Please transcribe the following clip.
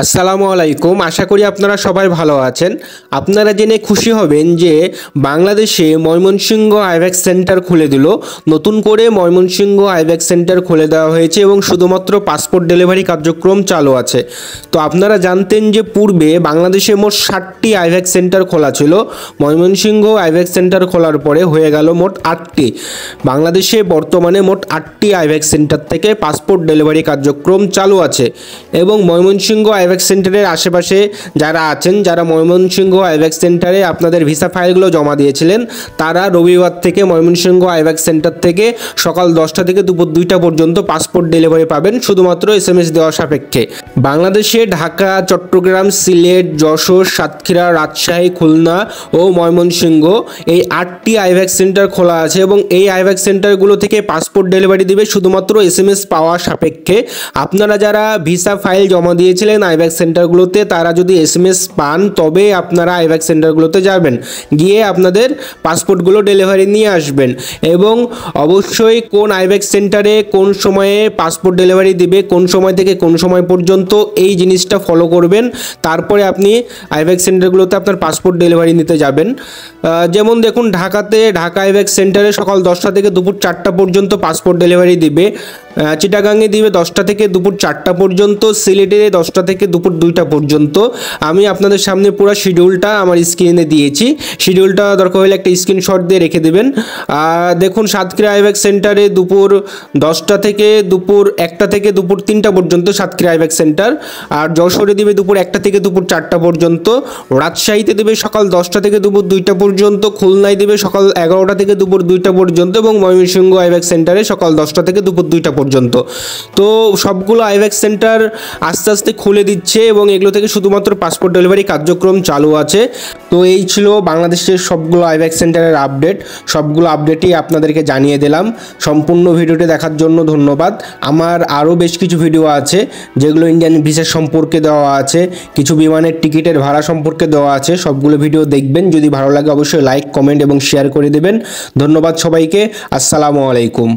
আসসালামু আলাইকুম। আশা করি আপনারা সবাই ভালো আছেন। আপনারা জেনে খুশি হবেন যে বাংলাদেশে ময়মনসিংহ আইভ্যাক্স সেন্টার খুলে দিল। নতুন করে ময়মনসিংহ আইভ্যাক্স সেন্টার খুলে দেওয়া হয়েছে এবং শুধুমাত্র পাসপোর্ট ডেলিভারি কার্যক্রম চালু আছে। তো আপনারা জানতেন যে পূর্বে বাংলাদেশে মোট 60টি আইভ্যাক্স সেন্টার খোলা ছিল। ময়মনসিংহ আইভ্যাক্স সেন্টার খোলার পরে হয়ে গেল মোট 8টি। বাংলাদেশে বর্তমানে মোট 8টি আইভ্যাক্স সেন্টার থেকে পাসপোর্ট ডেলিভারি কার্যক্রম চালু আছে এবং ময়মনসিংহ আইভ্যাক্স সেন্টারের আশেপাশে যারা আছেন, যারা ময়মনসিংহ আইভ্যাক্স সেন্টারে আপনাদের ভিসা ফাইলগুলো জমা দিয়েছিলেন, তারা রবিবার থেকে ময়মনসিংহ আইভ্যাক্স সেন্টার থেকে সকাল 10টা থেকে দুপুর 2টা পর্যন্ত পাসপোর্ট ডেলিভারি পাবেন, শুধুমাত্র SMS দেওয়া সাপেক্ষে। বাংলাদেশে ঢাকা, চট্টগ্রাম, সিলেট, যশোর, সাতক্ষীরা, রাজশাহী, খুলনা ও ময়মনসিংহ এই 8টি আইভ্যাক্স সেন্টার খোলা আছে এবং এই আইভ্যাক্স সেন্টারগুলো থেকে পাসপোর্ট ডেলিভারি দিবে শুধুমাত্র SMS পাওয়া সাপেক্ষে। আপনারা যারা ভিসা ফাইল জমা দিয়েছিলেন আইভ্যাক্স সেন্টারগুলোতে, তারা যদি SMS পান তবে আপনারা আইভ্যাক্স সেন্টারগুলোতে যাবেন, গিয়ে আপনাদের পাসপোর্টগুলো ডেলিভারি নিয়ে আসবেন এবং অবশ্যই কোন আইভ্যাক্স সেন্টারে কোন সময়ে পাসপোর্ট ডেলিভারি দিবে, কোন সময় থেকে কোন সময় পর্যন্ত, এই জিনিসটা ফলো করবেন। তারপরে আপনি আইভ্যাক্স সেন্টারগুলোতে আপনার পাসপোর্ট ডেলিভারি নিতে যাবেন। যেমন দেখুন, ঢাকা আইভ্যাক্স সেন্টারে সকাল 10টা থেকে দুপুর 4টা পর্যন্ত পাসপোর্ট ডেলিভারি দিবে। চিটাগাংয়ে দিবে 10টা থেকে দুপুর 4টা পর্যন্ত, সিলেটে 10টা থেকে দুপুর 2টা পর্যন্ত। আমি আপনাদের সামনে পুরো শিডিউলটা আমার স্ক্রিনে দিয়েছি। শিডিউলটা দরকার হলে একটা স্ক্রিনশট দিয়ে রেখে দেবেন। দেখুন, সাতক্ষীরা আইভ্যাক্স সেন্টারে দুপুর 10টা থেকে দুপুর 1টা থেকে দুপুর 3টা পর্যন্ত সাতক্ষীরা আইভ্যাক্স সেন্টার। আর যশোরে দিবে দুপুর 1টা থেকে দুপুর 4টা পর্যন্ত। রাজশাহীতে দেবে সকাল 10টা থেকে দুপুর 2টা পর্যন্ত। খুলনায় দেবে সকাল 11টা থেকে দুপুর 2টা পর্যন্ত এবং ময়মনসিংহ আইভ্যাক্স সেন্টারে সকাল 10টা থেকে দুপুর 2টা পর্যন্ত। তো সবগুলো আইভ্যাক্স সেন্টার আস্তে আস্তে খুলে দিচ্ছে এবং এগুলো থেকে শুধুমাত্র পাসপোর্ট ডেলিভারি কার্যক্রম চালু আছে। তো এই ছিল বাংলাদেশের সবগুলো আইভ্যাক্স সেন্টারের আপডেট। সবগুলো আপডেটই আপনাদেরকে জানিয়ে দিলাম। সম্পূর্ণ ভিডিওটি দেখার জন্য ধন্যবাদ। আমার আরও বেশ কিছু ভিডিও আছে যেগুলো ইন্ডিয়ান ভিসা সম্পর্কে দেওয়া আছে, কিছু বিমানের টিকিটের ভাড়া সম্পর্কে দেওয়া আছে। সবগুলো ভিডিও দেখবেন। যদি ভালো লাগে অবশ্যই লাইক, কমেন্ট এবং শেয়ার করে দেবেন। ধন্যবাদ সবাইকে। আসসালামু আলাইকুম।